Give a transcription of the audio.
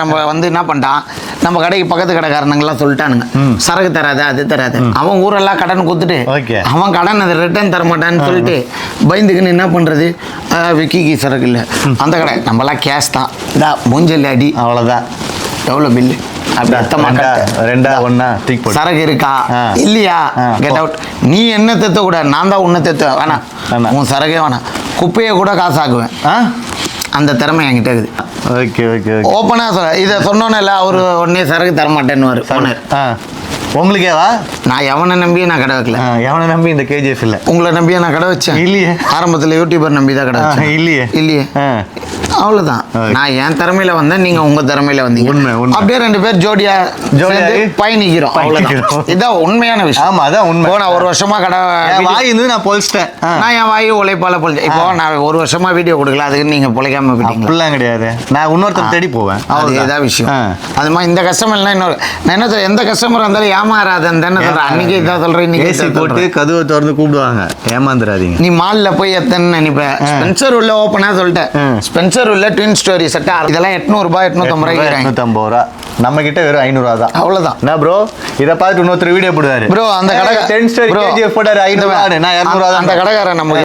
நம்ம வந்து என்ன பண்ணிட்டான், நம்ம கடைக்கு பக்கத்து கடைக்காரனுங்கெல்லாம் சொல்லிட்டானுங்க, சரக்கு தராத அது தராது. அவன் ஊரெல்லாம் கடன் கொடுத்துட்டு அவன் கடன் அதை ரிட்டர்ன் தர மாட்டான்னு சொல்லிட்டு பயந்துக்குன்னு என்ன பண்றது, விக்கிக்கு சரக்கு இல்லை அந்த கடை, நம்மளாம் கேஷ் தான், இதா மூஞ்சல் அடி அவ்வளோதான், எவ்வளோ பில்லு சரக்கு இருக்கா இல்லையா, கெட் அவுட். நீ என்ன தெத்த கூட, நான் தான் உன்னை தெத்த வேணாம், உன் சரகே வேணாம், குப்பையை கூட காசாக்குவேன், அந்த திறமை என்கிட்ட இருக்குது. ஓகே ஓகே ஓப்பனா சொல்ல, இதை சொன்னோன்னு இல்லை அவரு உடனே சரக்கு தரமாட்டேன்னு ஓனர். உங்களுக்கேவா? நான் எவனை நம்பியே நான் கடை வைக்கல. எவனை நம்பி இந்த கேஜிஎஃப் இல்லை, உங்களை நம்பியே நான் கடை வச்சேன் இல்லையே. ஆரம்பத்தில் யூடியூபர் நம்பி தான் கடை வச்சேன் இல்லையே இல்லையே. அவ்வளவுதான், நான் என் திறமையில வந்தேன், நீங்க உங்க திறமையில வந்தீங்க. அப்படியே 2 பேர் ஜோடியா பயணிக்கிறோம், அவ்வளவுதான். இதான் உண்மையான விஷயம். ஆமா அதான் உண்மை. நான் 1 வருஷமா கடை வாய் நான் பொழிச்சிட்டேன், நான் என் வாயு உழைப்பால பொழிச்சேன். இப்போ நான் 1 வருஷமா வீடியோ கொடுக்கல, அதுக்கு நீங்க பொழைக்காம போயிட்டீங்க. அப்படிலாம் கிடையாது, நான் இன்னொருத்தர் தேடி போவேன், அதுதான் விஷயம். அது மாதிரி இந்த கஸ்டமர்லாம் இன்னொரு நான் என்ன சொல்றேன், எந்த கஸ்டமர் வந்தாலும் ஏமாறாதன்னு தானே சொல்றேன். அன்னைக்கு இதான் சொல்றேன், இன்னைக்கு ஏசி போட்டு கதவை திறந்து கூப்பிடுவாங்க, ஏமாந்துடாதீங்க. நீ மால்ல போய் எத்தனை நினைப்ப, ஸ்பென்சர் உள்ள ஓப்பனா சொல்லிட்டேன், ஸ்பென்சர் உள்ள ட்வின் ஸ்டோரி செட் இதெல்லாம் 800 ரூபாய் 850 ரூபா, நம்ம கிட்ட வெறும் 500 தான், அவ்வளவுதான். என்ன ப்ரோ, இதை பார்த்து இன்னொருத்தர் வீடியோ போடுவாரு, ப்ரோ அந்த கடை 10 ஸ்டோரி கேஜிஎஃப் போட்டாரு 500, நான் 200 அந்த கடைக்காரன் நம்ம